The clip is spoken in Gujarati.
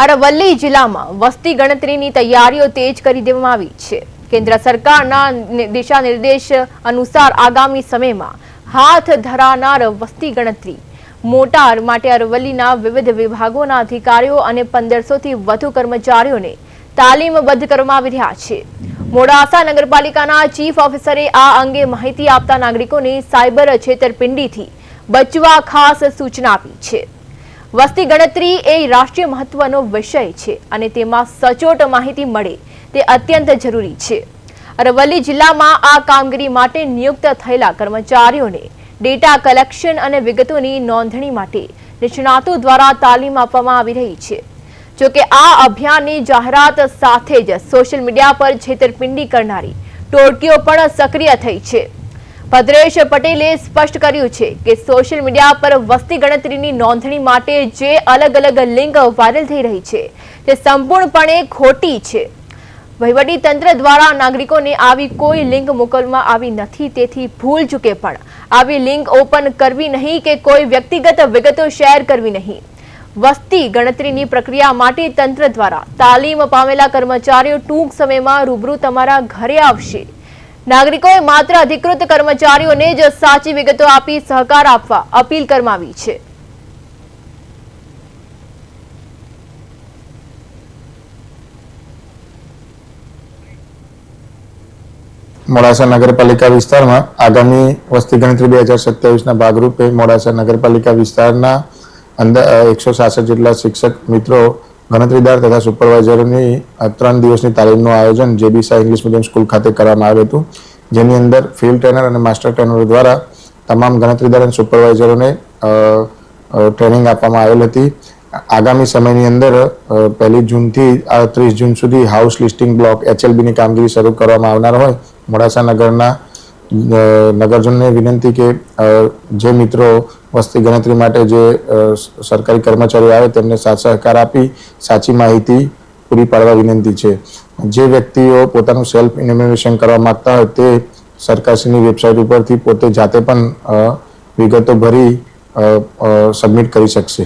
અરવલ્લી જિલ્લામાં વસ્તી ગણતરીની તૈયારીઓ તેજ કરી દેવામાં આવી છે। કેન્દ્ર સરકારના દિશા નિર્દેશ અનુસાર આગામી સમયમાં હાથ ધરાનાર વસ્તી ગણતરી મોટાર માટે અરવલ્લીના વિવિધ વિભાગોના અધિકારીઓ અને 1500 થી વધુ કર્મચારીઓને તાલીમબદ્ધ કરવામાં આવી રહ્યા છે। મોડાસા નગરપાલિકાના ચીફ ઓફિસરે આ અંગે માહિતી આપતા નાગરિકોને સાયબર છેતરપિંડીથી બચવા ખાસ સૂચના આપી છે। વસ્તી ગણતરી એ રાષ્ટ્રીય મહત્વનો વિષય છે અને તેમાં સચોટ માહિતી મળે તે અત્યંત જરૂરી છે। અરવલ્લી જિલ્લામાં આ કામગીરી માટે નિયુક્ત થયેલા કર્મચારીઓને ડેટા કલેક્શન અને વિગતોની નોંધણી માટે નિષ્ણાતો દ્વારા તાલીમ આપવામાં આવી રહી છે। જો કે આ અભિયાનની જાહેરાત સાથે જ સોશિયલ મીડિયા પર છેતરપિંડી કરનારી ટોળકીઓ પણ સક્રિય થઈ છે। ભદ્રેશ પટેલે સ્પષ્ટ કર્યું છે કે સોશિયલ મીડિયા પર વસ્તી ગણતરીની નોંધણી માટે જે અલગ અલગ લિંક વાયરલ થઈ રહી છે તે સંપૂર્ણપણે ખોટી છે। વહીવટી તંત્ર દ્વારા નાગરિકોને આવી કોઈ લિંક મોકલવામાં આવી નથી, તેથી ભૂલ ચૂકે પણ આવી લિંક ઓપન કરવી નહીં કે કોઈ વ્યક્તિગત વિગતો શેર કરવી નહીં। વસ્તી ગણતરીની પ્રક્રિયા માટે તંત્ર દ્વારા તાલીમ પામેલા કર્મચારીઓ ટૂંક સમયમાં રૂબરૂ તમારા ઘરે આવશે। નાગરિકોએ માત્ર અધિકૃત કર્મચારીઓને જ સાચી વિગતો આપી સહકાર આપવા અપીલ કરવામાં આવી છે। મોડાસા નગરપાલિકા વિસ્તારમાં આગામી વસ્તી ગણતરી 2027ના ભાગરૂપે મોડાસા નગરપાલિકા વિસ્તારના અંદર 166 જેટલા શિક્ષક મિત્રો ગણતરીદાર તથા સુપરવાઇઝરોની 3 દિવસની તાલીમનું આયોજન જેબી શાહ ઇંગ્લિશ મીડિયમ સ્કૂલ ખાતે કરવામાં આવ્યું હતું, જેની અંદર ફિલ્ડ ટ્રેનર અને માસ્ટર ટ્રેનરો દ્વારા તમામ ગણતરીદાર અને સુપરવાઇઝરોને ટ્રેનિંગ આપવામાં આવેલ હતી। આગામી સમયની અંદર 1 જૂનથી 30 જૂન સુધી હાઉસ લિસ્ટિંગ બ્લોક HLBની કામગીરી શરૂ કરવામાં આવનાર હોય મોડાસા નગરના નગરજનોને વિનંતી કે જે મિત્રો વસ્તી ગણતરી માટે જે સરકારી કર્મચારીઓ આવે તેમને સાથ સહકાર આપી સાચી માહિતી પૂરી પાડવા વિનંતી છે। જે વ્યક્તિઓ પોતાનું સેલ્ફ ઇન્યુમરેશન કરવા માંગતા હોય તે સરકારશ્રીની વેબસાઇટ ઉપરથી પોતે જાતે પણ વિગતો ભરી સબમિટ કરી શકશે।